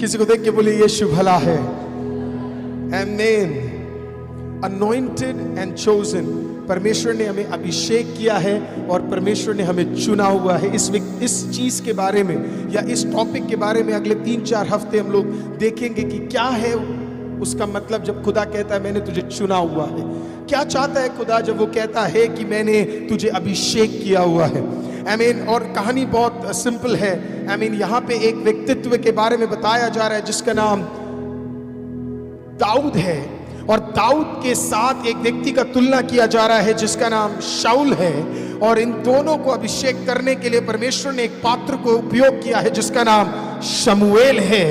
किसी को देख के बोले यीशु भला है। आमीन। अनॉइंटेड एंड चोजन, परमेश्वर ने हमें अभिषेक किया है और परमेश्वर ने हमें चुना हुआ है। इस चीज के बारे में या इस टॉपिक के बारे में अगले 3-4 हफ्ते हम लोग देखेंगे कि क्या है उसका मतलब जब खुदा कहता है मैंने तुझे चुना हुआ है। क्या चाहता है खुदा जब वो कहता है कि मैंने तुझे अभिषेक किया हुआ है। आमीन। और कहानी बहुत सिंपल है। आमीन। यहाँ पे एक व्यक्तित्व के बारे में बताया जा रहा है जिसका नाम दाऊद है, और दाऊद के साथ एक व्यक्ति का तुलना किया जा रहा है जिसका नाम शाऊल है। और इन दोनों को अभिषेक करने के लिए परमेश्वर ने एक पात्र को उपयोग किया है जिसका नाम शमूएल है।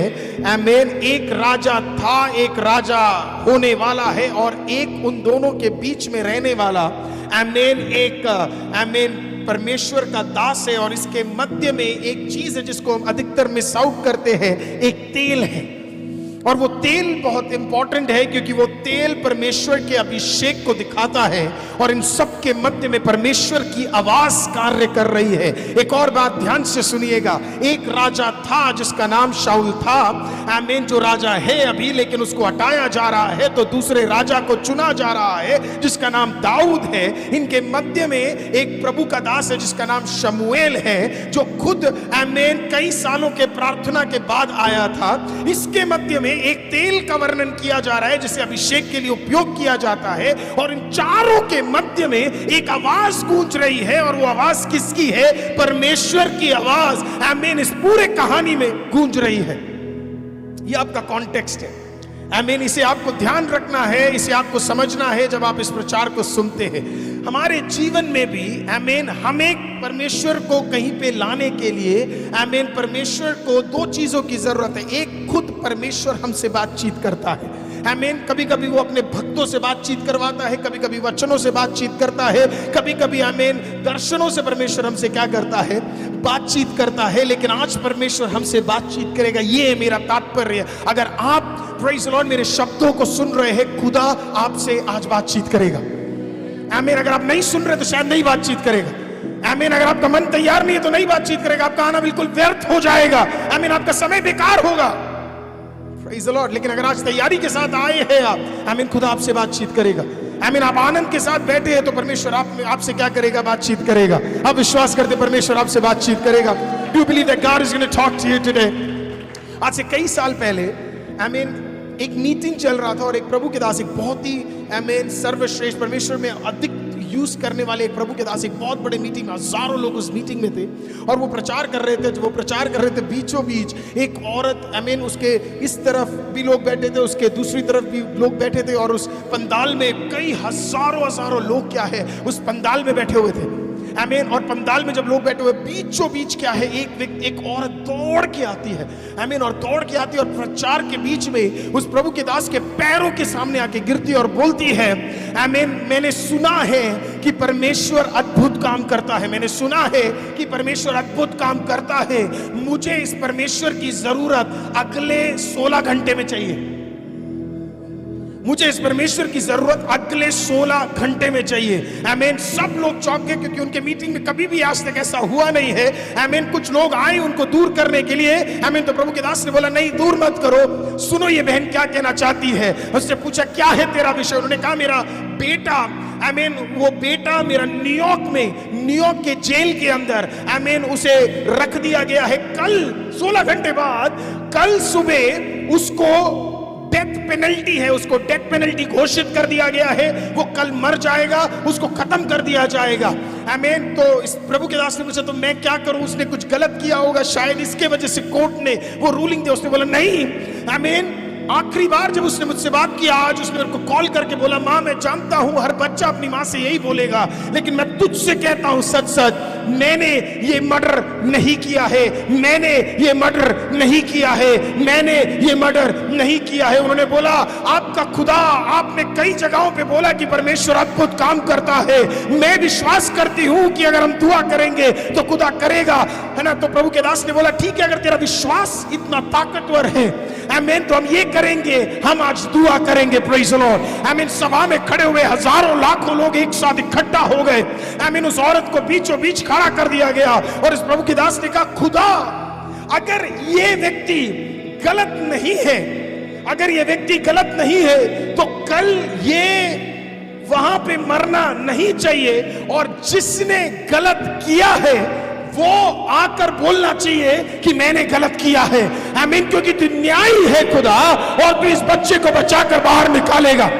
आमीन। एक राजा था, एक राजा होने वाला है, और एक उन दोनों के बीच में रहने वाला आमीन एक परमेश्वर का दास है। और इसके मध्य में एक चीज है जिसको हम अधिकतर मिस आउट करते हैं, एक तेल है। और वो तेल बहुत इंपॉर्टेंट है क्योंकि वो तेल परमेश्वर के अभिषेक को दिखाता है, और इन सब के मध्य में परमेश्वर की आवाज कार्य कर रही है। एक और बात ध्यान से सुनिएगा, एक राजा था जिसका नाम शाऊल था। आमीन। जो राजा है अभी, लेकिन उसको हटाया जा रहा है तो दूसरे राजा को चुना जा रहा है जिसका नाम दाऊद है। इनके मध्य में एक प्रभु का दास है जिसका नाम शमूएल है, जो खुद आमीन कई सालों के प्रार्थना के बाद आया था। इसके मध्य में एक तेल का वर्णन किया जा रहा है जिसे अभिषेक के लिए उपयोग किया जाता है, और इन चारों के मध्य में एक आवाज गूंज रही है, और वो आवाज किसकी है? परमेश्वर की आवाज आमीन इस पूरे कहानी में गूंज रही है। ये आपका कॉन्टेक्स्ट है। आमीन। इसे आपको ध्यान रखना है, इसे आपको समझना है जब आप इस प्रचार को सुनते हैं। हमारे जीवन में भी आमीन हमें परमेश्वर को कहीं पे लाने के लिए आमीन परमेश्वर को 2 चीजों की जरूरत है। एक, खुद परमेश्वर हमसे बातचीत करता है। आमीन। कभी कभी वो अपने भक्तों से बातचीत करवाता है, कभी कभी वचनों से बातचीत करता है, कभी कभी आमीन दर्शनों से परमेश्वर हमसे क्या करता है? बातचीत करता है। लेकिन आज परमेश्वर हमसे बातचीत करेगा, ये मेरा तात्पर्य। अगर आप प्रेज़ द लॉर्ड मेरे शब्दों को सुन रहे हैं, खुदा आपसे आज बातचीत करेगा। आमीन। अगर आप नहीं सुन रहे तो शायद नहीं बातचीत करेगा। आमीन। अगर आपका मन तैयार नहीं है तो नहीं बातचीत करेगा, आपका आना बिल्कुल व्यर्थ हो जाएगा। आमीन। आपका समय बेकार होगा। Praise the Lord. लेकिन अगर आज तैयारी के साथ आए हैं आप, आमीन, खुदा आपसे बातचीत करेगा। आमीन। आप आनंद के साथ बैठे हैं तो परमेश्वर आपसे क्या करेगा? बातचीत करेगा। आप विश्वास करते परमेश्वर आपसे बातचीत करेगा? Do believe that God is going to talk to you today? आज से कई साल पहले आमीन एक मीटिंग चल रहा था, और एक प्रभु के दास, एक बहुत ही आमीन सर्वश्रेष्ठ परमेश्वर में अधिक यूज करने वाले एक प्रभु के दास एक बहुत बड़े मीटिंग में, हजारों लोग उस मीटिंग में थे, और वो प्रचार कर रहे थे। जब वो प्रचार कर रहे थे, बीचों बीच एक औरत आमीन उसके इस तरफ भी लोग बैठे थे, उसके दूसरी तरफ भी लोग बैठे थे, और उस पंडाल में कई हजारों लोग क्या है उस पंडाल में बैठे हुए थे। आमीन। और पंडाल में जब लोग बैठे हुए, बीचों बीच क्या है एक औरत दौड़ के आती है। आमीन। और दौड़ के आती है, और प्रचार के बीच में उस प्रभु के दास के पैरों के सामने आके गिरती है और बोलती है, आमीन, मैंने सुना है कि परमेश्वर अद्भुत काम करता है। मैंने सुना है कि परमेश्वर अद्भुत काम करता है। मुझे इस परमेश्वर की जरूरत अगले 16 घंटे में चाहिए। मुझे इस परमेश्वर की जरूरत अगले 16 घंटे में चाहिए। आमीन। सब लोग चौंक गए क्योंकि उनके मीटिंग में कभी भी आज तक ऐसा हुआ नहीं है। आमीन। कुछ लोग आए उनको दूर करने के लिए। आमीन। तो प्रभु के दास ने बोला, नहीं, दूर मत करो, सुनो ये बहन क्या कहना चाहती है। उससे पूछा, क्या है तेरा विषय? उन्होंने कहा, मेरा बेटा, आमीन, वो बेटा मेरा न्यूयॉर्क के जेल के अंदर आमीन उसे रख दिया गया है। कल 16 घंटे बाद, कल सुबह उसको डेथ पेनल्टी है, उसको डेथ पेनल्टी घोषित कर दिया गया है। वो कल मर जाएगा, उसको खत्म कर दिया जाएगा। आमीन। तो इस प्रभु के दास ने पूछा, तो मैं क्या करूं? उसने कुछ गलत किया होगा, शायद इसके वजह से कोर्ट ने वो रूलिंग दिया। उसने बोला, नहीं। आमीन। आखिरी बार जब उसने मुझसे बात किया, आज उसने मेरे को कॉल करके बोला, मां, मैं जानता हूं हर बच्चा अपनी मां से यही बोलेगा, लेकिन मैं तुझसे कहता हूं सच सच, मैंने ये मर्डर नहीं किया है। मैंने ये मर्डर नहीं किया है। मैंने ये मर्डर नहीं किया है। उन्होंने बोला, आपका खुदा, आपने कई जगहों पे बोला कि परमेश्वर अद्भुत काम करता है। मैं विश्वास करती हूं कि अगर हम दुआ करेंगे तो खुदा करेगा, है ना? तो प्रभु के दास ने बोला, ठीक है, अगर तेरा विश्वास इतना ताकतवर है, आमीन, तो हम ये करेंगे, हम आज दुआ करेंगे। Praise the Lord. आमीन। सभा में खड़े हुए हजारों लाखों लोग एक साथ इकट्ठा हो गए। आमीन। उस औरत को बीचों बीच खड़ा कर दिया गया, और इस प्रभु के दास ने कहा, खुदा, अगर ये व्यक्ति गलत नहीं है, अगर ये व्यक्ति गलत नहीं है तो कल ये वहां पे मरना नहीं चाहिए, और जिसने गलत किया है वो आकर बोलना चाहिए कि मैंने गलत किया है। आमीन, क्योंकि तू न्यायी है खुदा, और तू इस बच्चे को बचाकर बाहर निकालेगा।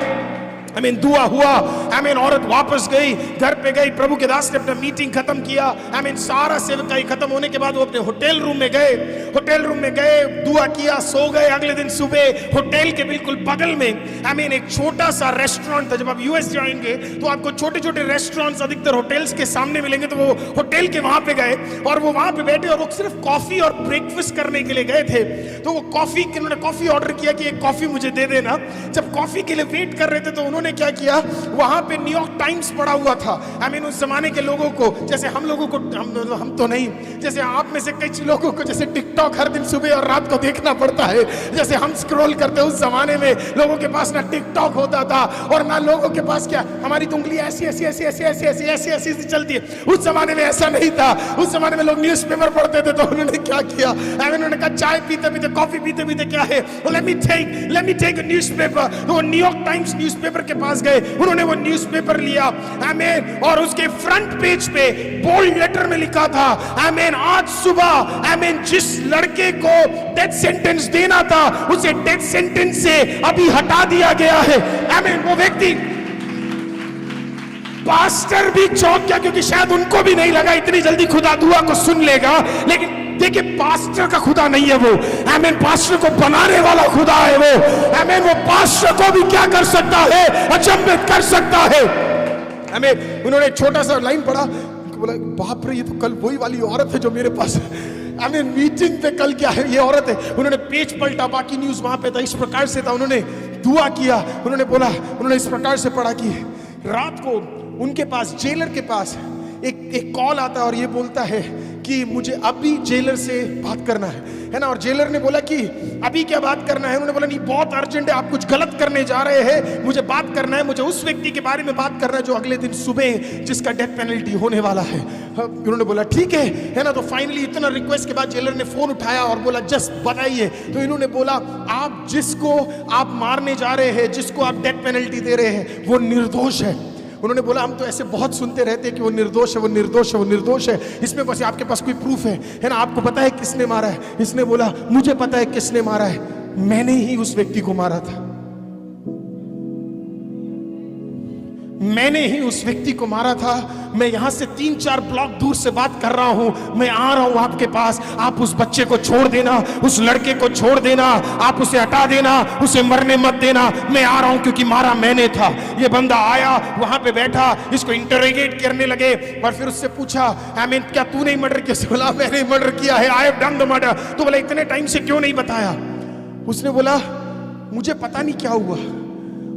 आमीन, दुआ हुआ। आमीन, औरत वापस गई, घर पे गई, प्रभु के दास ने अपना मीटिंग खत्म किया। आमीन, सारा सेवकाई खत्म होने के बाद वो अपने होटल रूम में गए, दुआ किया, सो गए। अगले दिन सुबह होटल के बिल्कुल बगल में आमीन एक छोटा सा रेस्टोरेंट था। जब आप यूएस जाएंगे तो आपको छोटे छोटे रेस्टोरेंट्स अधिकतर होटल्स के सामने मिलेंगे, तो वो होटल के वहां पे गए और वो वहां पे बैठे, और वो सिर्फ कॉफी और ब्रेकफास्ट करने के लिए गए थे। तो वो उन्होंने कॉफी ऑर्डर किया कि एक कॉफी मुझे दे देना। जब कॉफी के लिए वेट कर रहे थे तो उन्होंने क्या किया, वहां पे न्यूयॉर्क टाइम्स पड़ा हुआ था। आमीन, उस जमाने के लोगों को, जैसे हम लोगों को, हम तो नहीं, जैसे आप में से कई लोगों को जैसे टिकटॉक हर दिन सुबह और रात को देखना पड़ता है, जैसे हम स्क्रॉल करते हैं। उस जमाने में लोगों के पास ना टिकटॉक होता था और ना लोगों के पास क्या, हमारी तो उंगली ऐसी ऐसी ऐसी ऐसी ऐसी ऐसी ऐसी ऐसी ऐसी चलती है। उस जमाने में ऐसा नहीं था। उस जमाने में लोग न्यूज़पेपर पढ़ते थे। तो उन्होंने क्या किया, उन्होंने कहा चाय पीते पीते, कॉफी पीते पीते क्या है, let me take a newspaper. तो वो न्यूयॉर्क टाइम्स न्यूज़पेपर के पास गए, उन्होंने वो न्यूज़पेपर लिया, आमीन, और उसके फ्रंट पेज पे बोल्ड लेटर में लिखा था, आमीन, आज सुबह, आमीन, जिस लड़के को डेथ सेंटेंस देना था उसे डेथ सेंटेंस से अभी हटा दिया गया है। आमीन, वो व्यक्ति, पास्टर भी चौंक गया, क्योंकि शायद उनको भी नहीं लगा इतनी जल्दी खुदा दुआ को सुन लेगा। लेकिन देखिए, पास्टर का खुदा नहीं है वो, आमीन, पास्टर को बनाने वाला खुदा है वो। आमीन, वो पास्टर को भी क्या कर सकता है, अचंभित कर सकता है। आमीन, उन्होंने छोटा सा लाइन पढ़ा, बोला बाप रे, ये तो कल वही वाली औरत है जो मेरे पास, आमीन, मीटिंग पे कल क्या है, ये औरत है। उन्होंने पेज पलटा, बाकी न्यूज वहां पे था, इस प्रकार से था। उन्होंने दुआ किया, उन्होंने बोला, उन्होंने इस प्रकार से पढ़ा कि रात को उनके पास, जेलर के पास एक कॉल आता है और ये बोलता है कि मुझे अभी जेलर से बात करना है ना। और जेलर ने बोला कि अभी क्या बात करना है। उन्होंने बोला नहीं, बहुत अर्जेंट है, आप कुछ गलत करने जा रहे हैं, मुझे बात करना है, मुझे उस व्यक्ति के बारे में बात करना है जो अगले दिन सुबह जिसका डेथ पेनल्टी होने वाला है। उन्होंने बोला ठीक है ना। तो फाइनली इतना रिक्वेस्ट के बाद जेलर ने फोन उठाया और बोला जस्ट बताइए। तो इन्होंने बोला, आप जिसको आप मारने जा रहे हैं, जिसको आप डेथ पेनल्टी दे रहे हैं, वो निर्दोष है। उन्होंने बोला हम तो ऐसे बहुत सुनते रहते हैं कि वो निर्दोष है, वो निर्दोष है, वो निर्दोष है, इसमें बस आपके पास कोई प्रूफ है ना, आपको पता है किसने मारा है। इसने बोला मुझे पता है किसने मारा है, मैंने ही उस व्यक्ति को मारा था, मैंने ही उस व्यक्ति को मारा था। मैं यहां से 3-4 ब्लॉक दूर से बात कर रहा हूं, मैं आ रहा हूं आपके पास। आप उस बच्चे को छोड़ देना, उस लड़के को छोड़ देना, आप उसे हटा देना, उसे मरने मत देना। मैं आ रहा हूं क्योंकि मारा मैंने था। ये बंदा आया, वहां पे बैठा, इसको इंटरोगेट करने लगे और फिर उससे पूछा, आमीन, क्या तूने मर्डर किया? बोला मैंने मर्डर किया है, I have done the murder. तो बोला इतने टाइम से क्यों नहीं बताया? उसने बोला मुझे पता नहीं क्या हुआ।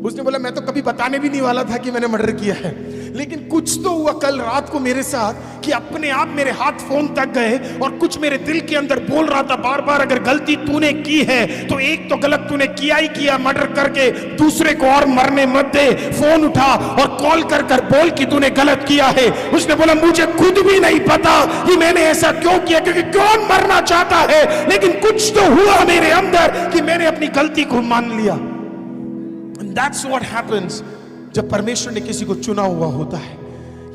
उसने बोला मैं तो कभी बताने भी नहीं वाला था कि मैंने मर्डर किया है, लेकिन कुछ तो हुआ कल रात को मेरे साथ कि अपने आप मेरे हाथ फोन तक गए और कुछ मेरे दिल के अंदर बोल रहा था बार बार, अगर गलती तूने की है तो एक तो गलत तूने किया ही किया मर्डर करके, दूसरे को और मरने मत दे। फोन उठा और कॉल कर कर बोल कि तूने गलत किया है। उसने बोला मुझे खुद भी नहीं पता कि मैंने ऐसा क्यों किया, क्योंकि कौन मरना चाहता है, लेकिन कुछ तो हुआ मेरे अंदर कि मैंने अपनी गलती को मान लिया। That's what happens जब परमेश्वर ने किसी को चुना हुआ होता है।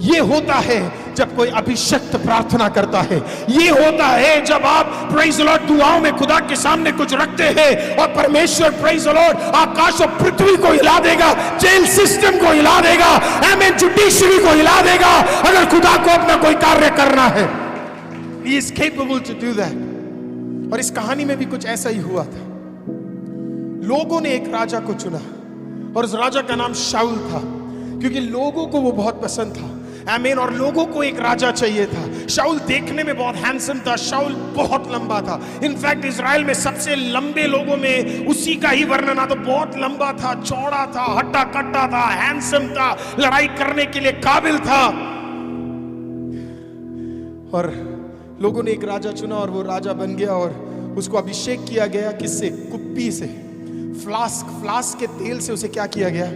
ये होता है जब कोई अभिषक्त प्रार्थना करता है। ये होता है जब आप प्रेज द लॉर्ड दुआओं में खुदा के सामने कुछ रखते हैं और परमेश्वर प्रेज द लॉर्ड आकाश और पृथ्वी को हिला देगा, जेल सिस्टम को हिला देगा, आमीन, जुडिशरी को हिला देगा। अगर खुदा को अपना कोई कार्य करना है, He is capable to do that। और इस कहानी में भी कुछ ऐसा ही हुआ था। लोगों ने एक राजा को चुना और उस राजा का नाम शाऊल था, क्योंकि लोगों को वो बहुत पसंद था, आमीन, और लोगों को एक राजा चाहिए था। शाऊल देखने में बहुत हैंडसम था, शाऊल बहुत लंबा था। इनफैक्ट इजराइल में सबसे लंबे लोगों में उसी का ही वर्णन आता। बहुत लंबा था, चौड़ा था, हट्टा कट्टा था, हैंडसम था, लड़ाई करने के लिए काबिल था। और लोगों ने एक राजा चुना और वो राजा बन गया और उसको अभिषेक किया गया। किससे? कुप्पी से, फ्लास्क के तेल से उसे क्या किया गया?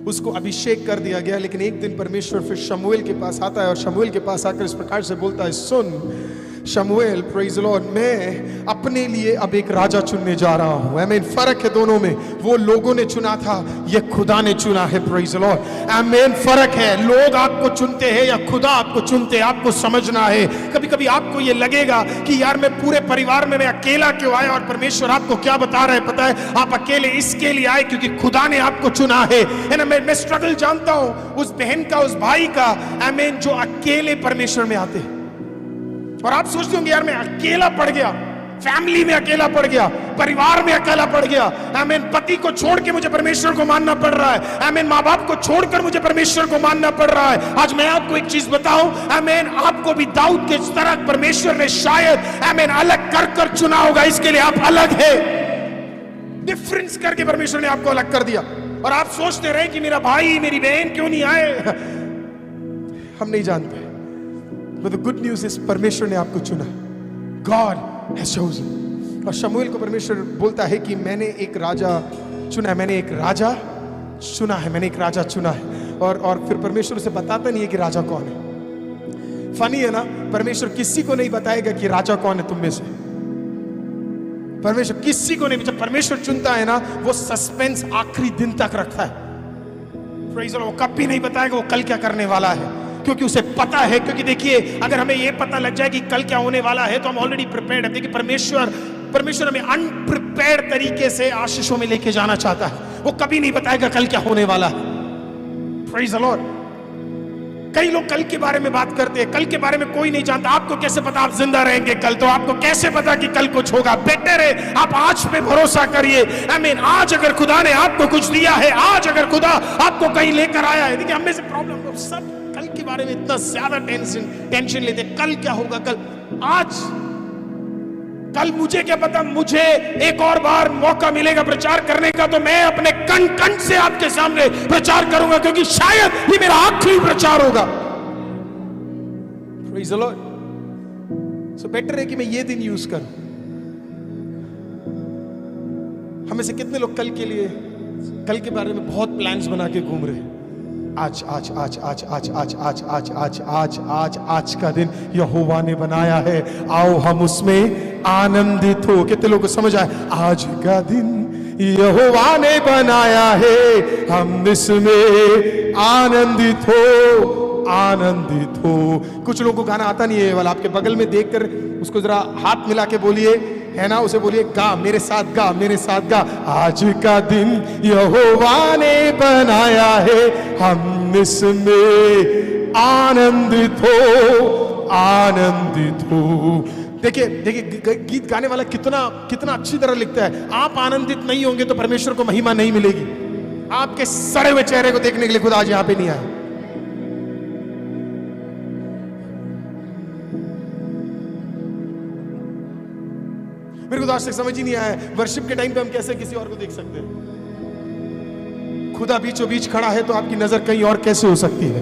उसको अभिषेक कर दिया गया। लेकिन एक दिन परमेश्वर फिर शमूएल के पास आता है और शमूएल के पास आकर इस प्रकार से बोलता है, सुन शमूएल, प्रेज द लॉर्ड, मैं अपने लिए अब एक राजा चुनने जा रहा हूं। आमीन। फर्क है दोनों में, वो लोगों ने चुना था, ये खुदा ने चुना है। Praise the Lord. आमीन। फर्क है, लोग आपको चुनते हैं या खुदा आपको चुनते हैं, आपको समझना है। कभी कभी आपको ये लगेगा कि यार मैं पूरे परिवार में मैं अकेला क्यों आया, और परमेश्वर आपको क्या बता रहा है पता है, आप अकेले इसके लिए आए क्योंकि खुदा ने आपको चुना है ना। मैं स्ट्रगल जानता हूं उस बहन का, उस भाई का, आमीन, जो अकेले परमेश्वर में आते हैं। और आप सोचते होंगे यार मैं अकेला पड़ गया, फैमिली में अकेला पड़ गया, परिवार में अकेला पड़ गया। आमीन। पति को छोड़ के मुझे परमेश्वर को मानना पड़ रहा है। आमीन। माँ बाप को छोड़कर मुझे परमेश्वर को मानना पड़ रहा है। आज मैं आपको एक चीज बताऊं, आमीन, आपको भी दाऊद के तरह परमेश्वर ने शायद, आमीन, अलग कर कर चुना होगा। इसके लिए आप अलग है, डिफरेंस करके परमेश्वर ने आपको अलग कर दिया। और आप सोचते रहे कि मेरा भाई मेरी बहन क्यों नहीं आए, हम नहीं जानते। But the good news is परमेश्वर ने आपको चुना। God has chosen। और शमूएल को परमेश्वर बोलता है कि मैंने एक राजा चुना है, मैंने एक राजा चुना है, मैंने एक राजा चुना है। और फिर परमेश्वर उसे बताता नहीं है कि राजा कौन है। फनी है ना, परमेश्वर किसी को नहीं बताएगा कि राजा कौन है तुम में से। परमेश्वर किसी को नहीं, जब परमेश्वर चुनता है ना, वो सस्पेंस आखिरी दिन तक रखता है। Praise the Lord. वो कभी नहीं बताएगा वो कल क्या करने वाला है, क्योंकि उसे पता है। क्योंकि देखिए, अगर हमें यह पता लग जाए कि कल क्या होने वाला है तो हम ऑलरेडी प्रिपेयर्ड है। देखिए, परमेश्वर हमें अनप्रिपेयर्ड तरीके से आशीषों में लेके जाना चाहता है। वो कभी नहीं बताएगा कल क्या होने वाला है। Praise the Lord. कई लोग कल के बारे में बात करते हैं, कल के बारे में कोई नहीं जानता। आपको कैसे पता आप जिंदा रहेंगे कल? तो आपको कैसे पता कि कल कुछ होगा? बेटर है आप आज पे भरोसा करिए। आमीन। आज अगर खुदा ने आपको कुछ दिया है, आज अगर खुदा आपको कहीं लेकर आया है, देखिए हमें से प्रॉब्लम सब कल के बारे में इतना ज्यादा टेंशन लेते, कल क्या होगा, कल मुझे क्या पता, मुझे एक और बार मौका मिलेगा प्रचार करने का तो मैं अपने कण से आपके सामने प्रचार करूंगा, क्योंकि शायद ये मेरा आखिरी प्रचार होगा। Praise the Lord। So better है कि मैं ये दिन यूज करूं। हमें से कितने लोग कल के लिए, कल के बारे में बहुत प्लान्स बना के घूम रहे हैं। आज आज आज आज आज आज आज आज आज आज आज आज का दिन यहोवा ने बनाया है, आओ हम उसमें आनंदित हो। कितने लोगों को समझ आए? आज का दिन यहोवा ने बनाया है, हम इसमें आनंदित हो, आनंदित हो। कुछ लोगों को गाना आता नहीं है वाला, आपके बगल में देखकर उसको जरा हाथ मिला के बोलिए, है ना, उसे बोलिए गा मेरे साथ, गा मेरे साथ, गा। आज का दिन यहोवा ने बनाया है, हम इसमें आनंदित हो, आनंदित हो। देखिए देखिए, गीत गाने वाला कितना कितना अच्छी तरह लिखता है। आप आनंदित नहीं होंगे तो परमेश्वर को महिमा नहीं मिलेगी। आपके सड़े हुए चेहरे को देखने के लिए खुदा आज यहां पे नहीं आए। मेरे को आज तक समझ ही नहीं आया वर्शिप के टाइम पे हम कैसे किसी और को देख सकते हैं। खुदा बीचों बीच खड़ा है तो आपकी नजर कहीं और कैसे हो सकती है?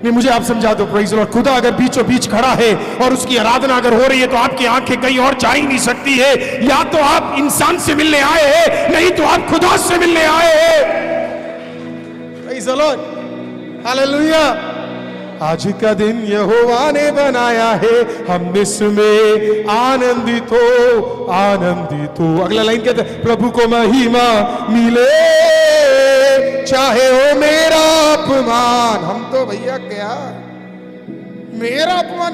नहीं, मुझे आप समझा दो। Praise the Lord. खुदा अगर बीचों बीच खड़ा है और उसकी आराधना अगर हो रही है तो आपकी आंखें कहीं और जा ही नहीं सकती है। या तो आप इंसान से मिलने आए हैं, नहीं तो आप खुदा से मिलने आए हैं। Praise the Lord. हालेलुया। आज का दिन यहोवा ने बनाया है, हम इसमें आनंदित हो, आनंदित हो। अगला लाइन कहता है, प्रभु को महिमा मिले चाहे हो मेरा अपमान। हम तो भैया क्या मेरा अपमान,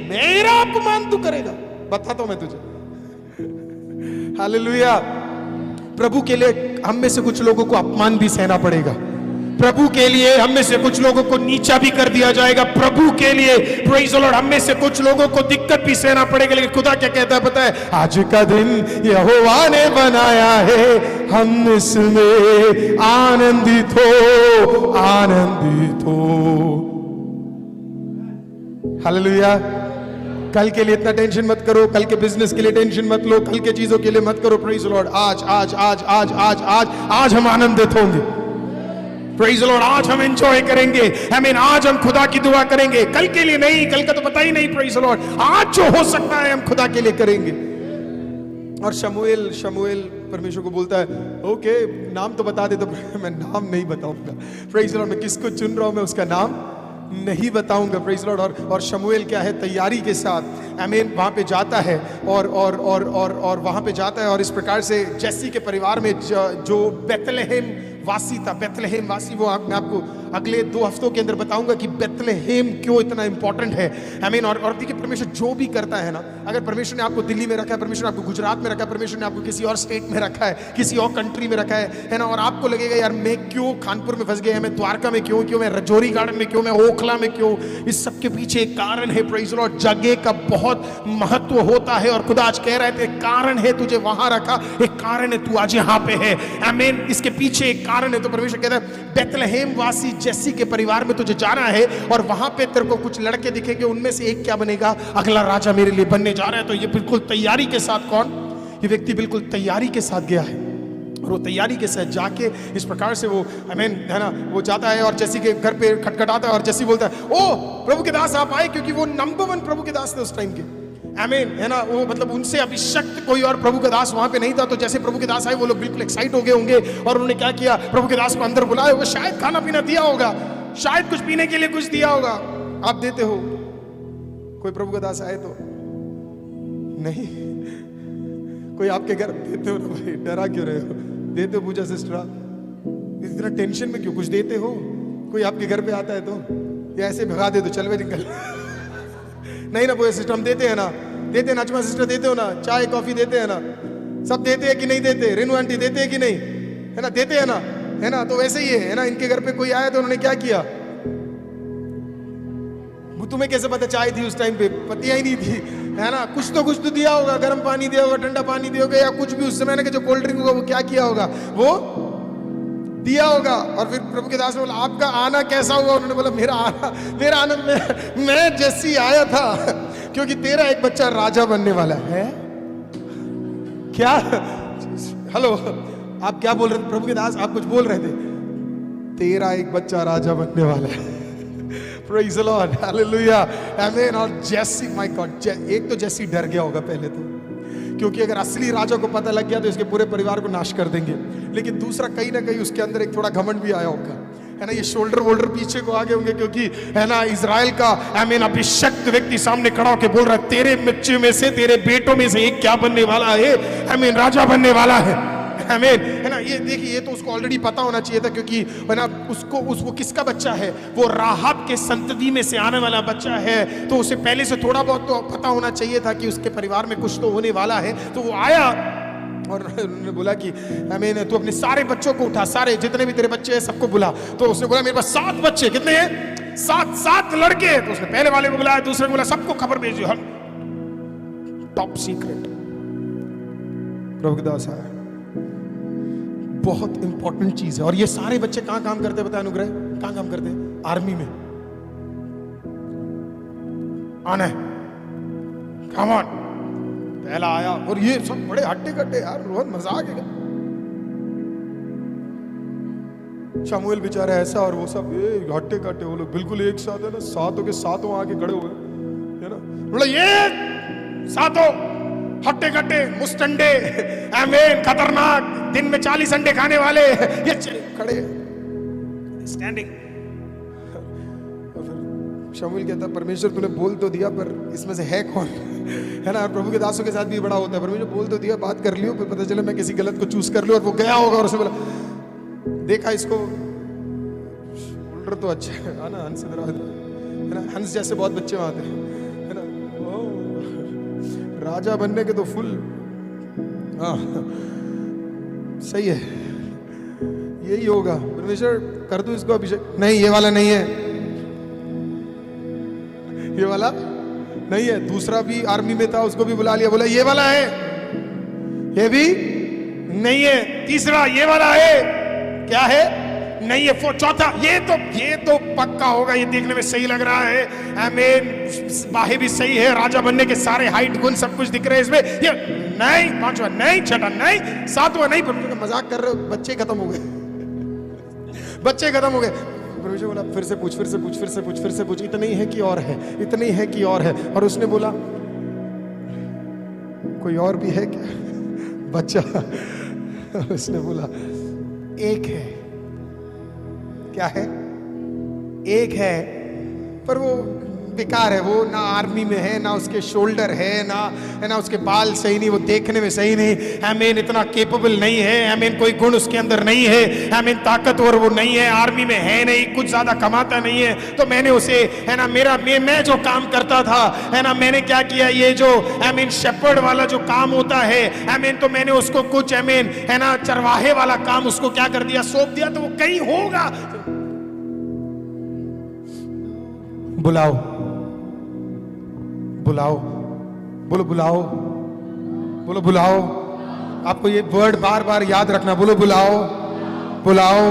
मेरा अपमान तू करेगा, बताता हूं मैं तुझे। हालेलुया। प्रभु के लिए हम में से कुछ लोगों को अपमान भी सहना पड़ेगा। प्रभु के लिए हम में से कुछ लोगों को नीचा भी कर दिया जाएगा। प्रभु के लिए प्रेज़ द लॉर्ड हम में से कुछ लोगों को दिक्कत भी सहना पड़ेगा। लेकिन खुदा क्या कहता है पता है? आज का दिन यहोवा ने बनाया है, हम इसमें आनंदित हो, आनंदित हो। हालेलुया। कल के लिए इतना टेंशन मत करो, कल के बिजनेस के लिए टेंशन मत लो, कल के चीजों के लिए मत करो। Praise the Lord. आज आज आज आज आज आज आज हम आनंदित होंगे। Praise the Lord. आज हम एंजॉय करेंगे। आमीन। आज हम खुदा की दुआ करेंगे, कल के लिए नहीं, कल का तो पता ही नहीं। Praise the Lord. आज जो हो सकता है हम खुदा के लिए करेंगे। और शमूएल परमेश्वर को बोलता है, ओके नाम तो बता दे। तो मैं नाम नहीं बताऊंगा। Praise the Lord. मैं किसको चुन रहा हूं, मैं उसका नाम नहीं बताऊंगा। Praise Lord. और शमूएल क्या है, तैयारी के साथ आमीन वहां पे जाता है और वहां पे जाता है। और इस प्रकार से जैसी के परिवार में जो बेतलेहेम वासी था, बेतलेहेम वासी, वो मैं आपको अगले 2 हफ्तों के अंदर बताऊंगा कि बेतलेहेम क्यों इतना इंपॉर्टेंट है। आमीन। और देखिए, परमेश्वर जो भी करता है ना, अगर परमेश्वर ने आपको दिल्ली में रखा है, परमेश्वर ने आपको गुजरात में रखा है, परमेश्वर ने आपको किसी और स्टेट में रखा है, किसी और कंट्री में रखा है ना, और आपको लगेगा यार मैं क्यों कानपुर में फंस गया, मैं द्वारका में क्यों, मैं रजौरी गार्डन में क्यों, मैं ओखला में क्यों, इस सब के पीछे एक कारण है। Praise the Lord. जगह का बहुत महत्व होता है और खुदा आज कह रहे थे कारण है तुझे वहां रखा, एक कारण है तू आज यहां पे है। आमीन। इसके पीछे एक कारण है। तो परमेश्वर कहता है बेतलेहेम वासी जैसी के परिवार में तुझे जाना है और वहां पे तेरे को कुछ लड़के दिखेंगे, उनमें से एक क्या बनेगा, अगला राजा मेरे लिए बनने जा रहा है। तो ये बिल्कुल तैयारी के साथ, कौन ये व्यक्ति बिल्कुल तैयारी के साथ गया है और वो तैयारी के साथ जाके इस प्रकार से वो आमीन है ना, वो जाता है और जैसी के घर पे खटखटाता है और जैसी बोलता है ओ प्रभु के दास आप आए, क्योंकि वो नंबर 1 प्रभु के दास थे उस टाइम के। आमीन है ना, वो मतलब उनसे अभिषक्त कोई और प्रभु के दास वहां पे नहीं था। तो जैसे प्रभु के दास आए वो लोग बिल्कुल एक्साइट हो गए होंगे और उन्होंने क्या किया, प्रभु के दास को अंदर बुलाया होगा, शायद खाना पीना दिया होगा, शायद कुछ पीने के लिए कुछ दिया होगा। आप देते हो कोई प्रभु का दास आए तो? नहीं। कोई आपके घर देते हो ना भाई, डरा क्यों रहे हो? देते हो पूजा सिस्टर? इतना टेंशन में क्यों? कुछ देते हो? कोई आपके घर पे आता है तो या ऐसे भगा दे तो चल वे निकल? नहीं ना पूजा सिस्टर, हम देते हैं ना, देते हैं ना, अचमा सिस्टर देते हो ना, चाय कॉफी देते हैं ना, सब देते हैं कि नहीं देते? रेनू आंटी देते हैं कि नहीं, है ना, देते हैं ना, है ना। तो वैसे ही है ना, इनके घर पे कोई आया तो उन्होंने क्या किया, तुम्हें कैसे पता चाय थी उस टाइम पे? पतिया ही नहीं थी, है ना। कुछ तो दिया होगा, गर्म पानी दिया होगा, ठंडा पानी दिया होगा, या कुछ भी उस समय के जो कोल्ड ड्रिंक होगा वो क्या किया होगा, वो दिया होगा। और फिर प्रभु के दास ने बोला आपका आना कैसा हुआ? उन्होंने बोला मेरा आना मैं जैसी आया था, क्योंकि तेरा एक बच्चा राजा बनने वाला है। क्या? हेलो, आप क्या बोल रहे थे? प्रभु के दास आप कुछ बोल रहे थे। तेरा एक बच्चा राजा बनने वाला है। Praise the Lord, Hallelujah, Amen। और जैसी, माय गॉड, एक तो जैसी डर गया होगा पहले तो, क्योंकि अगर असली राजा को पता लग गया तो इसके पूरे परिवार को नाश कर देंगे। लेकिन दूसरा कहीं ना कहीं उसके अंदर एक थोड़ा घमंड भी आया होगा, है ना। ये शोल्डर वोल्डर पीछे को आगे होंगे, क्योंकि है ना इजराइल का आमीन अभिषक्त व्यक्ति सामने खड़ा होकर बोल रहा है तेरे बच्चे में से, तेरे बेटों में से एक क्या बनने वाला है, आमीन राजा बनने वाला है। आमीन है ना। ये देखिए, ये तो उसको ऑलरेडी पता होना चाहिए था, क्योंकि है ना उसको किसका बच्चा है, वो राहाब के संतति में से आने वाला बच्चा है। तो उसे पहले से थोड़ा बहुत तो पता होना चाहिए था कि उसके परिवार में कुछ तो होने वाला है। तो वो आया और उन्होंने बोला कि आमीन तू अपने सारे बच्चों को उठा, सारे जितने भी तेरे बच्चे हैं सबको बुला। तो उसने बोला मेरे पास 7 बच्चे। कितने हैं? 7 लड़के। तो उसने पहले वाले को बुलाया, दूसरे को बोला सबको खबर भेजिए, टॉप सीक्रेट। प्रभु के दास आया, बहुत इंपॉर्टेंट चीज है। और ये सारे बच्चे कहां काम करते हैं? बताया अनुग्रह, कहां काम करते हैं? आर्मी में। आना है, कम ऑन। पहला आया और ये सब बड़े हट्टे कट्टे यार, रोहन मजाक है। शमूएल बेचारा ऐसा और वो सब हट्टे कट्टे, वो लोग बिल्कुल एक साथ है ना, सातों के सातों आके खड़े हुए, है ना। बोला ये सातों हट्टे कट्टे मुस्टंडे, आमीन खतरनाक, दिन में 40 अंडे खाने वाले, ये खड़े स्टैंडिंग। शमूएल कहता परमेश्वर तूने बोल तो दिया, पर इसमें से है कौन, है ना। प्रभु के दासों के साथ भी बड़ा होता है, परमेश्वर बोल तो दिया, बात कर लियो, फिर पता चला मैं किसी गलत को चूज कर लियो। और वो गया होगा और उसने बोला देखा इसको, शोल्डर तो अच्छा है ना, हंस है ना, हंस जैसे बहुत बच्चे वहां आते हैं, है ना। राजा बनने के तो फुल, हाँ सही है, यही होगा। परमेश्वर कर दूं इसको अभिषेक? नहीं, ये वाला नहीं है, ये वाला नहीं है। दूसरा भी आर्मी में था, उसको भी बुला लिया, बोला ये वाला है, ये भी नहीं है। तीसरा ये वाला है, क्या है? नहीं है। चौथा ये तो पक्का होगा, ये देखने में सही लग रहा है, आमीन बाहे भी सही है, राजा बनने के सारे हाइट गुण सब कुछ दिख रहे हैं इसमें। ये नहीं, 5वां नहीं, 6वां नहीं, 7वां नहीं। परमेश्वर मजाक कर रहे हो, बच्चे खत्म हो गए, बच्चे खत्म हो गए। परमेश्वर बोला फिर से पूछ, फिर से पूछ, फिर से पूछ, फिर से पूछ, इतनी है कि और है, इतनी है कि और है। और उसने बोला कोई और भी है क्या बच्चा? उसने बोला एक है। क्या है? एक है, पर वो बेकार है, वो ना आर्मी में है, ना उसके शोल्डर है ना उसके बाल सही नहीं, वो देखने में सही नहीं, आमीन, इतना केपेबल नहीं है, आमीन, कोई गुण उसके अंदर नहीं है, आमीन, ताकतवर वो नहीं है, आर्मी में है नहीं, कुछ ज्यादा कमाता नहीं है, तो मैंने उसे, है ना, मैं जो काम करता था, है ना, मैंने क्या किया, ये जो आमीन शेपर्ड वाला जो काम होता है, आमीन, तो मैंने उसको कुछ, आमीन, है ना, चरवाहे वाला काम उसको क्या कर दिया, सौंप दिया, तो वो कहीं होगा। बुलाओ, बुलाओ, बोलो बुलाओ, बोलो बुलाओ। आपको ये वर्ड बार बार याद रखना, बोलो बुलाओ, बुलाओ।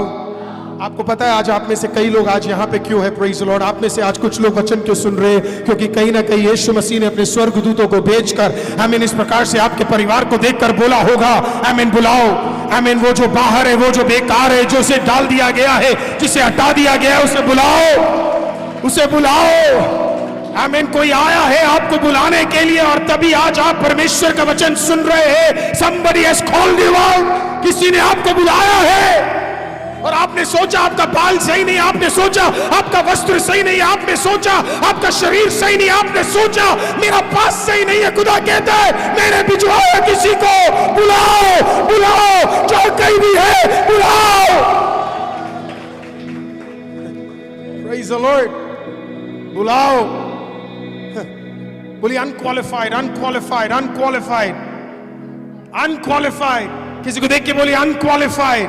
आपको पता है आज आप में से कई लोग आज यहाँ पे क्यों है? Praise the Lord. आप में से आज कुछ लोग वचन क्यों सुन रहे हैं? क्योंकि कहीं ना कहीं यीशु मसीह ने अपने स्वर्गदूतों को भेजकर, आमीन, इस प्रकार से आपके परिवार को देखकर बोला होगा, आमीन, बुलाओ, आमीन, वो जो बाहर है, वो जो बेकार है, जो उसे डाल दिया गया है, जिसे हटा दिया गया है, उसे बुलाओ, उसे बुलाओ। आमीन, कोई आया है आपको बुलाने के लिए, और तभी आज आप परमेश्वर का वचन सुन रहे हैं। Somebody has called you out, किसी ने आपको बुलाया है, और आपने सोचा आपका बाल सही नहीं, आपने सोचा आपका वस्त्र सही नहीं, आपने सोचा आपका शरीर सही नहीं, आपने सोचा मेरा पास सही नहीं है। खुदा कहता है मैंने भिजवाया किसी को, बुलाओ, बुलाओ, जो कहीं भी है बुलाओ। Praise the Lord। बुलाओ। बोलिए अनक्वालिफाइड, अनक्वालिफाइड, अनक्वालिफाइड, अनक्वालिफाइड। किसी को देख के बोलिए अनक्वालिफाइड।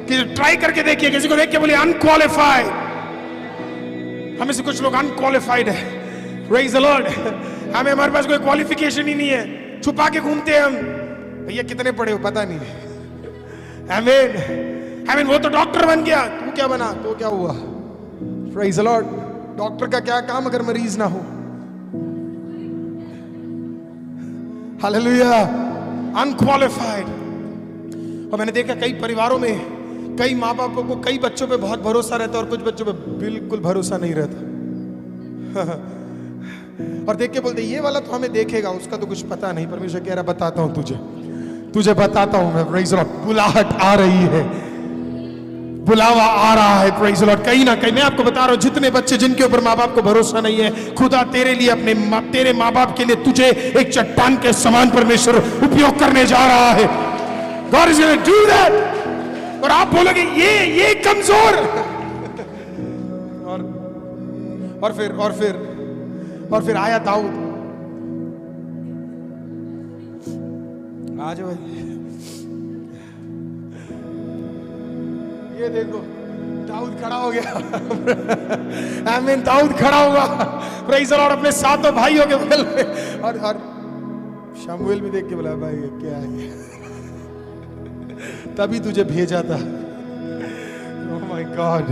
किसी ट्राई करके देखिए, किसी को देख के बोलिए अनक्वालिफाइड। हमें से कुछ लोग अनक्वालिफाइड है। Praise the Lord. हमें, हमारे पास कोई क्वालिफिकेशन ही नहीं है, छुपा के घूमते हैं हम। भैया कितने पढ़े हो पता नहीं। आमीन, आमीन, वो तो डॉक्टर बन गया, तू क्या बना? तो क्या हुआ? Praise the Lord. डॉक्टर का क्या काम अगर मरीज ना हो? हालेलुया। अनक्वालिफाइड। और मैंने देखा कई परिवारों में, कई माँ बापों को कई बच्चों पे बहुत भरोसा रहता है और कुछ बच्चों पे बिल्कुल भरोसा नहीं रहता। और देख के बोलते ये वाला तो हमें देखेगा, उसका तो कुछ पता नहीं। परमेश्वर कह रहा बताता हूं तुझे बताता हूं मैं। Praise the Lord. बुलाहट आ रही है, बुलावा आ रहा है। Praise the Lord. कहीं ना कहीं मैं आपको बता रहा हूं, जितने बच्चे जिनके ऊपर माँ बाप को भरोसा नहीं है, खुदा तेरे लिए, तेरे माँ बाप के लिए तुझे एक चट्टान के समान परमेश्वर उपयोग करने जा रहा है। God is going to do that। और आप बोलोगे ये कमजोर। और फिर आया दाऊद। आ जाओ भाई। ये देखो दाऊद खड़ा हो गया। आमीन, दाऊद खड़ा हुआ। Praise the Lord. अपने सातों भाइयों के बगल में, और शमूएल भी देख के बोला भाई ये क्या है? तभी तुझे भेजा था। Oh my God.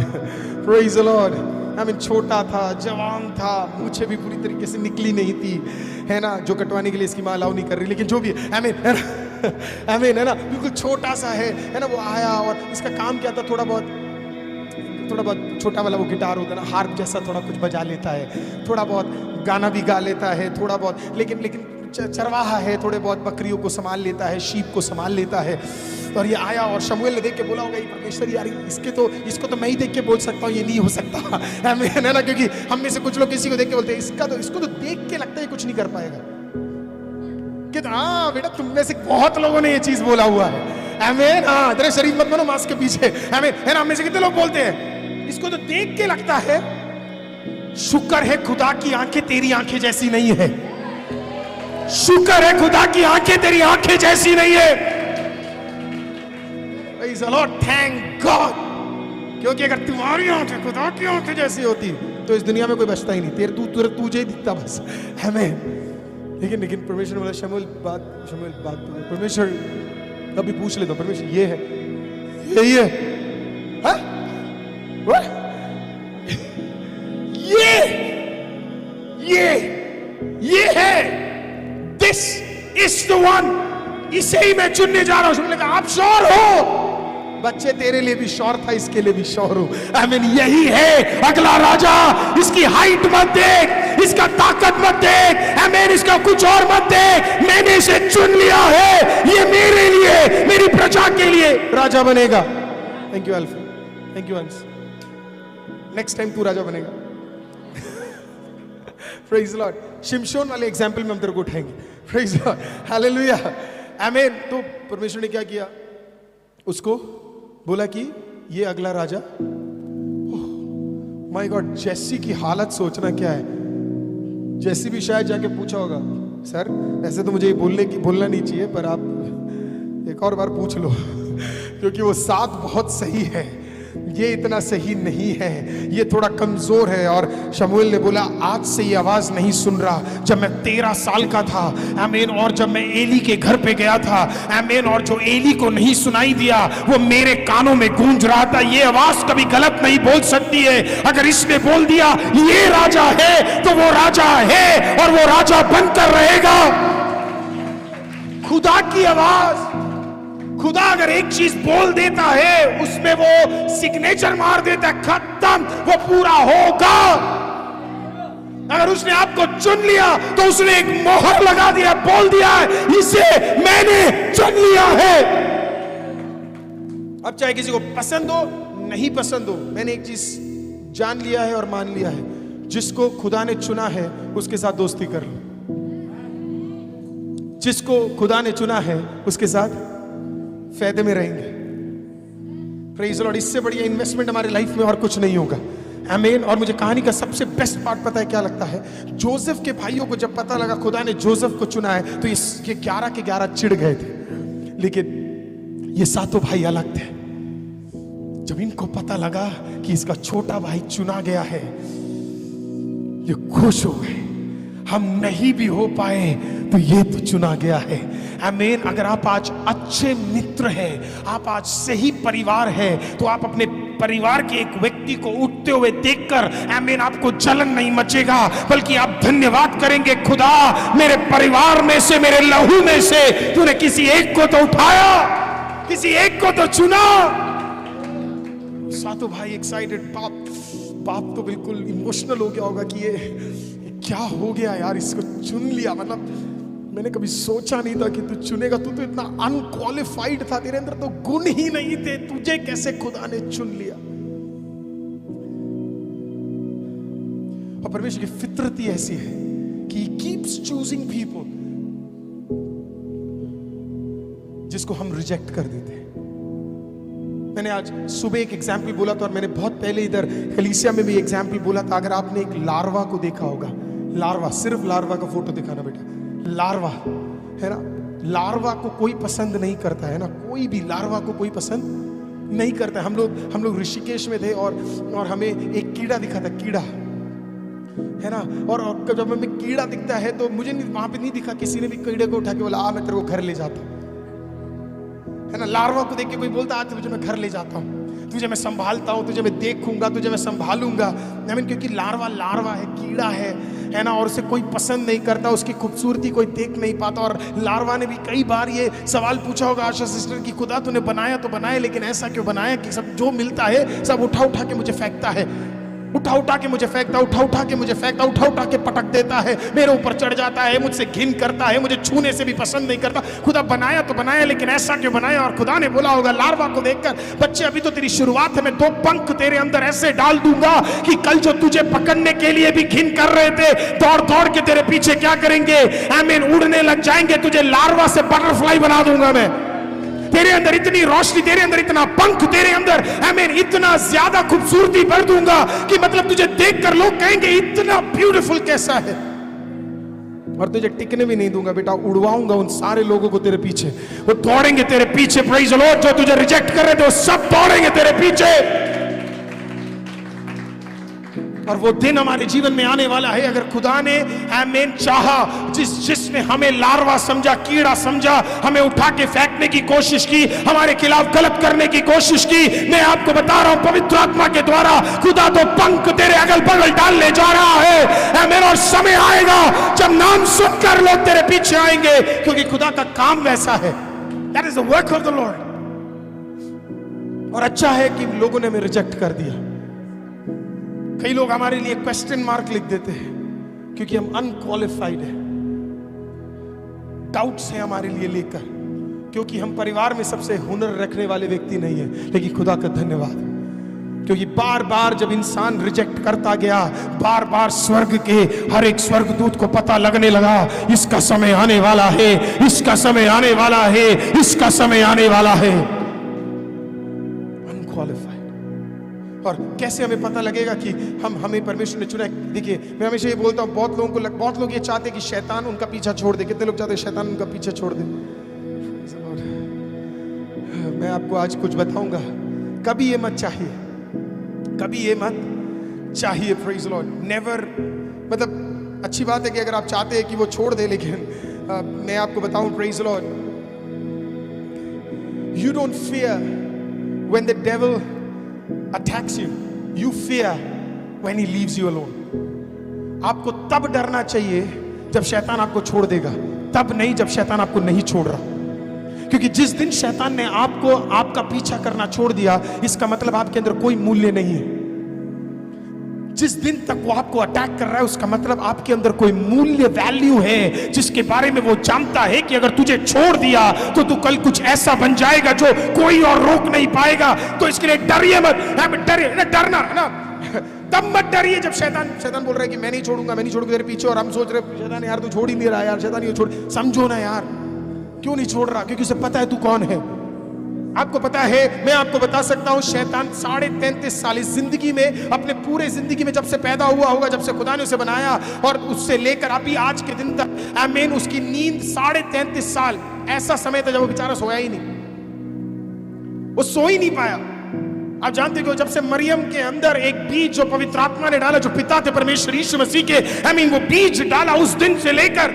Praise the Lord. आमीन, छोटा था, जवान था, मूछें भी पूरी तरीके से निकली नहीं थी, है ना, जो कटवाने के लिए इसकी माँ अलाउ नहीं कर रही, लेकिन जो भी, आमीन, है ना, आमीन, है ना, बिल्कुल छोटा सा है ना। वो आया और इसका काम क्या था, थोड़ा बहुत छोटा वाला वो गिटार होता है ना, हार्प जैसा थोड़ा कुछ बजा लेता है, थोड़ा बहुत गाना भी गा लेता है, थोड़ा बहुत, लेकिन चरवाहा है, थोड़े बहुत बकरियों को संभाल लेता है, शीप को संभाल लेता है। और ये आया और शमूएल ने देख के बोला होगा ये परमेश्वर यार, इसको तो मैं ही देख के बोल सकता हूँ, ये नहीं हो सकता, है ना। क्योंकि हम में से कुछ लोग किसी को देख के बोलते हैं इसको तो देख के लगता है कुछ नहीं कर पाएगा। कि हाँ बेटा, तुम में से बहुत लोगों ने ये चीज बोला हुआ है। आमीन। हाँ, तेरे शरीफ मत बनो मास्क के पीछे। आमीन, है ना। हम में से कितने लोग बोलते हैं इसको तो देख के लगता है। शुक्र है खुदा की आंखें तेरी आंखें जैसी नहीं है। शुक्र है खुदा की आंखें तेरी आंखें जैसी नहीं है। Praise the Lord, thank God। क्योंकि अगर तुम्हारी आंखें खुदा की आंखें जैसी होती तो इस दुनिया में कोई बचता ही नहीं, तुझे ही दिखता बस। हमें लेकिन परमेश्वर बोला शमूएल बात परमेश्वर कभी पूछ लेता, परमेश्वर ये है, यही है, हाँ? ये है, दिस इज द वन, इसे ही मैं चुनने जा रहा हूं। शमूएल ने कहा आप श्योर हो? बच्चे तेरे लिए भी श्योर था, इसके लिए भी श्योर हो। आमीन, यही है अगला राजा। इसकी हाइट मत देख, इसका ताकत मत देख, आमीन, इसका कुछ और मत देख। मैंने इसे चुन लिया है, ये मेरे लिए, मेरी प्रजा के लिए राजा बनेगा। Thank you alpha, thank you अंश। नेक्स्ट टाइम तू राजा बनेगा। Praise Lord. शिमशोन वाले एग्जाम्पल में हम तेरे को उठाएंगे। प्रेज लॉर्ड, हालेलुया, आमीन। तो परमेश्वर ने क्या किया, उसको बोला कि ये अगला राजा। माय गॉड, जैसी की हालत सोचना क्या है। जैसी भी शायद जाके पूछा होगा, सर ऐसे तो मुझे ये बोलना नहीं चाहिए, पर आप एक और बार पूछ लो क्योंकि वो 7 बहुत सही है, ये इतना सही नहीं है, ये थोड़ा कमजोर है। और शमूएल ने बोला, आज से ये आवाज नहीं सुन रहा। जब मैं 13 साल का था, आमीन, और जब मैं एली के घर पे गया था, आमीन, और जो एली को नहीं सुनाई दिया वो मेरे कानों में गूंज रहा था। ये आवाज कभी गलत नहीं बोल सकती है। अगर इसने बोल दिया ये राजा है तो वो राजा है और वो राजा बनकर रहेगा। खुदा की आवाज, खुदा अगर एक चीज बोल देता है उसमें वो सिग्नेचर मार देता है, खत्म, वो पूरा होगा। अगर उसने आपको चुन लिया तो उसने एक मोहर लगा दिया, बोल दिया है इसे मैंने चुन लिया है। अब चाहे किसी को पसंद हो नहीं पसंद हो, मैंने एक चीज जान लिया है और मान लिया है, जिसको खुदा ने चुना है उसके साथ दोस्ती कर लो। जिसको खुदा ने चुना है उसके साथ फायदे में रहेंगे। प्रेज़ द लॉर्ड, इससे बढ़िया इन्वेस्टमेंट हमारे लाइफ में और कुछ नहीं होगा। आमीन। और मुझे कहानी का सबसे बेस्ट पार्ट पता है क्या लगता है, जोसेफ के भाइयों को जब पता लगा खुदा ने जोसेफ को चुना है तो इसके 11 के 11 चिढ़ गए थे, लेकिन ये 7 भाई अलग थे। जब इनको पता लगा कि इसका छोटा भाई चुना गया है, ये खुश हो गए। हम नहीं भी हो पाए तो ये तो चुना गया है। आमीन। अगर आप आज अच्छे मित्र हैं, आप आज सही परिवार है, तो आप अपने परिवार के एक व्यक्ति को उठते हुए देखकर, आमीन, आपको जलन नहीं मचेगा, बल्कि आप धन्यवाद करेंगे, खुदा मेरे परिवार में से, मेरे लहू में से तूने किसी एक को तो उठाया, किसी एक को तो चुना। 7 भाई एक्साइटेड, बाप तो बिल्कुल इमोशनल हो गया होगा कि ये क्या हो गया यार, इसको चुन लिया। मतलब मैंने कभी सोचा नहीं था कि तू चुनेगा, तू तो इतना अनक्वालिफाइड था, तेरे अंदर तो गुण ही नहीं थे, तुझे कैसे खुदा ने चुन लिया। और परमेश्वर की फितरत ही ऐसी है कि he keeps choosing people जिसको हम रिजेक्ट कर देते हैं। मैंने आज सुबह एक एग्जाम्पल बोला था और मैंने बहुत पहले इधर कलीसिया में भी एग्जाम्पल बोला था। अगर आपने एक लार्वा को देखा होगा, लार्वा, सिर्फ लार्वा का फोटो दिखाना बेटा, लार्वा है ना, लार्वा को कोई पसंद नहीं करता है ना, कोई भी लार्वा को कोई पसंद नहीं करता है। हम लोग ऋषिकेश में थे और हमें एक कीड़ा दिखा था, कीड़ा है ना, और जब हमें कीड़ा दिखता है तो मुझे वहां पे नहीं दिखा, किसी ने भी कीड़े को उठा के बोला आ मैं तेरे को घर ले जाता हूं, है ना। लार्वा को देख के कोई बोलता आज तुझे मैं घर ले जाता हूँ, तुझे मैं संभालता हूँ, तुझे मैं देखूंगा, तुझे मैं संभालूंगा। आई मीन क्योंकि लार्वा है, कीड़ा है ना, और उसे कोई पसंद नहीं करता, उसकी खूबसूरती कोई देख नहीं पाता। और लार्वा ने भी कई बार ये सवाल पूछा होगा आशा सिस्टर की, खुदा तूने बनाया तो बनाया, लेकिन ऐसा क्यों बनाया कि सब जो मिलता है सब उठा उठा के मुझे फेंकता है, उठा उठा के मुझे फेंकता, उठा उठा के मुझे फेंकता, उठा उठा के पटक देता है, मेरे ऊपर चढ़ जाता है, मुझसे घिन करता है, मुझे छूने से भी पसंद नहीं करता। खुदा बनाया तो बनाया, लेकिन ऐसा क्यों बनाया। और खुदा ने बोला होगा लार्वा को देखकर, बच्चे अभी तो तेरी शुरुआत है, मैं 2 पंख तेरे अंदर ऐसे डाल दूंगा कि कल जो तुझे पकड़ने के लिए भी घिन कर रहे थे, दौड़ दौड़ के तेरे पीछे क्या करेंगे, आमीन, उड़ने लग जाएंगे। तुझे लार्वा से बटरफ्लाई बना दूंगा मैं। तेरे अंदर इतनी रोशनी, तेरे अंदर इतना पंख, तेरे अंदर आमीन इतना ज्यादा खूबसूरती भर दूंगा कि मतलब तुझे देखकर लोग कहेंगे इतना ब्यूटीफुल कैसा है। और तुझे टिकने भी नहीं दूंगा बेटा, उड़वाऊंगा उन सारे लोगों को तेरे पीछे, वो दौड़ेंगे तेरे पीछे। प्रेज़ द लॉर्ड, जो तुझे रिजेक्ट कर रहे थे वो सब दौड़ेंगे तेरे पीछे। और वो दिन हमारे जीवन में आने वाला है अगर खुदा ने आमीन चाहा, जिसने हमें लार्वा समझा, कीड़ा समझा, हमें उठा के फेंकने की कोशिश की, हमारे खिलाफ गलत करने की कोशिश की, मैं आपको बता रहा हूं पवित्र आत्मा के द्वारा खुदा तो पंख तेरे अगल बगल डालने जा रहा है। आमीन। और समय आएगा जब नाम सुनकर लोग तेरे पीछे आएंगे, क्योंकि खुदा का काम वैसा है। That is the work of the Lord. और अच्छा है कि लोगों ने हमें रिजेक्ट कर दिया। कई लोग हमारे लिए क्वेश्चन मार्क लिख देते हैं क्योंकि हम अनक्वालिफाइड हैं, डाउट्स हैं हमारे लिए लेकर, क्योंकि हम परिवार में सबसे हुनर रखने वाले व्यक्ति नहीं है। लेकिन खुदा का धन्यवाद, क्योंकि बार बार जब इंसान रिजेक्ट करता गया, बार बार स्वर्ग के हर एक स्वर्गदूत को पता लगने लगा इसका समय आने वाला है, इसका समय आने वाला है, इसका समय आने वाला है। अनक्वालिफाइड। और कैसे हमें पता लगेगा कि हमें परमेश्वर ने चुना? देखिए, मैं हमेशा ये बोलता हूं, बहुत लोग ये चाहते कि शैतान उनका पीछा छोड़ दे। कितने लोग चाहते हैं शैतान उनका पीछा छोड़ दे? मैं आपको आज कुछ बताऊंगा, कभी ये मत चाहिए, कभी ये मत चाहिए। Praise Lord. नेवर, मतलब अच्छी बात है कि अगर आप चाहते हैं कि वो छोड़ दे, लेकिन मैं आपको बताऊं, praise Lord, you don't fear when the devil attacks you, you fear when he leaves you alone. आपको तब डरना चाहिए जब शैतान आपको छोड़ देगा, तब नहीं जब शैतान आपको नहीं छोड़ रहा। क्योंकि जिस दिन शैतान ने आपका पीछा करना छोड़ दिया, इसका मतलब आपके अंदर कोई मूल्य नहीं है। जिस दिन तक वो आपको अटैक कर रहा है, उसका मतलब आपके अंदर कोई मूल्य, वैल्यू है, जिसके बारे में वो जानता है कि अगर तुझे छोड़ दिया तो तू कल कुछ ऐसा बन जाएगा जो कोई और रोक नहीं पाएगा। तो इसके लिए डरिए मत। डरना है ना, तब मत डरिए जब शैतान बोल रहा है कि मैं नहीं छोड़ूंगा, मैं नहीं छोड़ूंगा तेरे पीछे, और हम सोच रहे शैतान यार तू छोड़ ही नहीं रहा यार, शैतान ये छोड़। समझो ना यार, क्यों नहीं छोड़ रहा? क्योंकि उसे पता है तू कौन है। आपको पता है, मैं आपको बता सकता हूं, शैतान 33.5 साल इस जिंदगी में, अपने पूरे जिंदगी में, जब से पैदा हुआ होगा, जब से खुदा ने उसे बनाया और उससे लेकर अभी आज के दिन तक, आमीन, उसकी नींद 33.5 साल ऐसा समय था जब वो बेचारा सोया ही नहीं, वो सो ही नहीं पाया। आप जानते हो जब से मरियम के अंदर एक बीज जो पवित्र आत्मा ने डाला, जो पिता थे परमेश्वर यीशु मसीह के, आमीन, वो बीज डाला, उस दिन से लेकर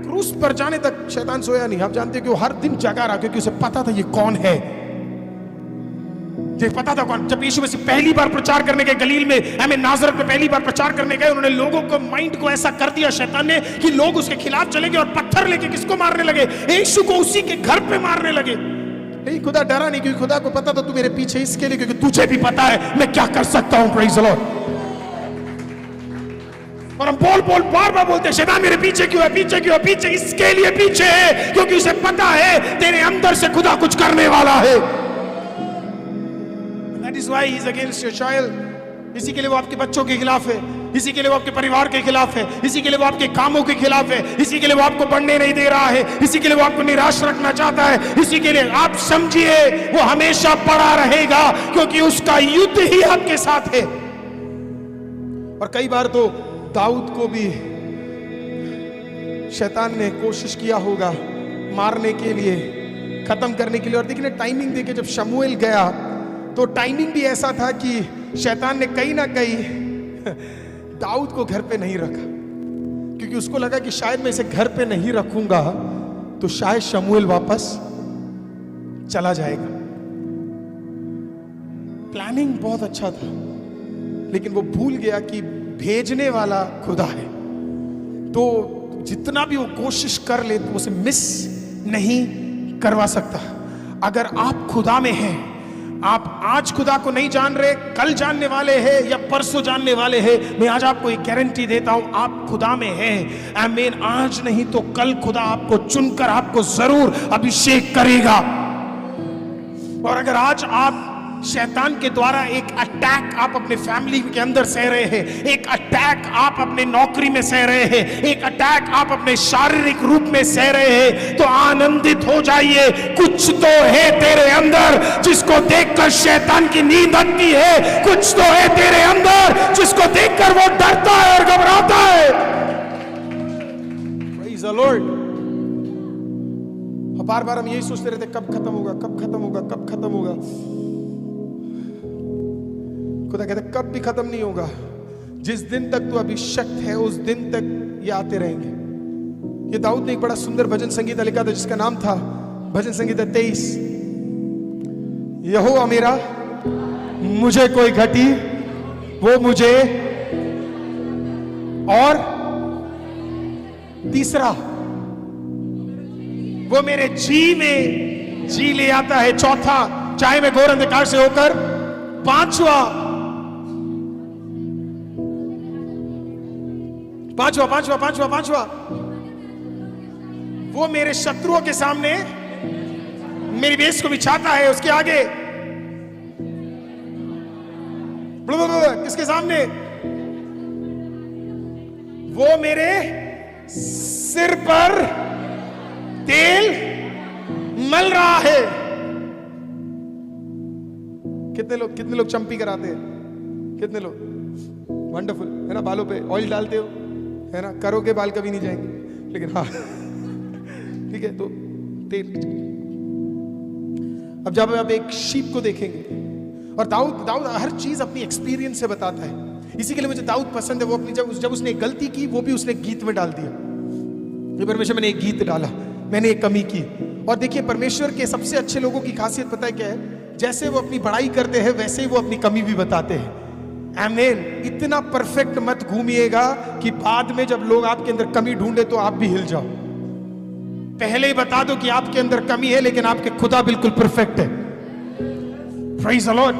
क्रूस पर जाने तक शैतान सोया नहीं। आप जानते हो कि वो हर दिन जगा रहा, क्योंकि उसे पता था ये कौन है, ये पता था कौन। जब यीशु मसीह पहली बार प्रचार करने गए गलील में, आमीन, नाजरत में पहली बार प्रचार करने गए, उन्होंने लोगों को, माइंड को ऐसा कर दिया शैतान ने कि लोग उसके खिलाफ चले गए और पत्थर लेके किसको मारने लगे? यीशु को, उसी के घर पे मारने लगे। नहीं, खुदा डरा नहीं, क्योंकि खुदा को पता था तू मेरे पीछे इसके लिए, क्योंकि तुझे भी पता है मैं क्या कर सकता हूं। Praise the Lord. और हम बार बार बोलते हैं शैतान मेरे पीछे क्यों है, पीछे क्यों है? पीछे इसके लिए पीछे है क्योंकि उसे पता है तेरे अंदर से खुदा कुछ करने वाला है। That is why he is against your child. इसी के लिए वो आपके बच्चों के खिलाफ है, इसी के लिए वो आपके परिवार के खिलाफ है, इसी के लिए वो आपके कामों के खिलाफ है, इसी के लिए वो आपको बढ़ने नहीं दे रहा है, इसी के लिए वो आपको निराश रखना चाहता है, इसी के लिए आप समझिए वो हमेशा पड़ा रहेगा, क्योंकि उसका युद्ध ही आपके साथ है। और कई बार तो दाऊद को भी शैतान ने कोशिश किया होगा मारने के लिए, खत्म करने के लिए। और देखिए टाइमिंग देखे, जब शमूएल गया तो टाइमिंग भी ऐसा था कि शैतान ने कहीं ना कहीं दाऊद को घर पे नहीं रखा, क्योंकि उसको लगा कि शायद मैं इसे घर पे नहीं रखूंगा तो शायद शमूएल वापस चला जाएगा। प्लानिंग बहुत अच्छा था, लेकिन वो भूल गया कि भेजने वाला खुदा है। तो जितना भी वो कोशिश कर ले तो उसे मिस नहीं करवा सकता। अगर आप खुदा में हैं, आप आज खुदा को नहीं जान रहे, कल जानने वाले हैं या परसों जानने वाले हैं, मैं आज आपको एक गारंटी देता हूं, आप खुदा में हैं, आमीन, आज नहीं तो कल खुदा आपको चुनकर आपको जरूर अभिषेक करेगा। और अगर आज आप शैतान के द्वारा एक अटैक आप अपने फैमिली के अंदर सह रहे हैं, एक अटैक आप अपने नौकरी में सह रहे हैं, एक अटैक आप अपने शारीरिक रूप में सह रहे हैं, तो आनंदित हो जाइए, कुछ तो है तेरे अंदर जिसको देखकर शैतान की नींद आती है, कुछ तो है तेरे अंदर जिसको देखकर वो डरता है और घबराता है। Praise the Lord। बार बार हम यही सोचते रहते, कब खत्म होगा, कब खत्म होगा, कब खत्म होगा। खुदा कहता कब भी खत्म नहीं होगा, जिस दिन तक तू अभिषक्त है उस दिन तक ये आते रहेंगे। ये दाऊद ने एक बड़ा सुंदर भजन संगीता लिखा था जिसका नाम था भजन संगीता 23। यहोवा मेरा, मुझे कोई घटी वो मुझे, और तीसरा वो मेरे जी में जी ले आता है, चौथा चाहे मैं घोर अंधकार से होकर, पांचवा वो मेरे शत्रुओं के सामने मेरी बेस को बिछाता है, उसके आगे किसके सामने? वो मेरे सिर पर तेल मल रहा है। कितने लोग चंपी कराते हैं? कितने लोग? वंडरफुल है ना। बालों पे ऑयल डालते हो है ना, करोगे बाल कभी नहीं जाएंगे, लेकिन हाँ ठीक है। तो तेल। अब जब आप एक शीप को देखेंगे, और दाऊद हर चीज अपनी एक्सपीरियंस से बताता है, इसी के लिए मुझे दाऊद पसंद है। वो अपनी जब उसने एक गलती की, वो भी उसने गीत में डाल दिया। परमेश्वर मैंने एक गीत डाला, मैंने एक कमी की। और देखिए परमेश्वर के सबसे अच्छे लोगों की खासियत पता है क्या है? जैसे वो अपनी बड़ाई करते हैं वैसे ही वो अपनी कमी भी बताते हैं। आमीन। इतना परफेक्ट मत घूमिएगा कि बाद में जब लोग आपके अंदर कमी ढूंढे तो आप भी हिल जाओ। पहले ही बता दो कि आपके अंदर कमी है, लेकिन आपके खुदा बिल्कुल परफेक्ट है। Praise the Lord.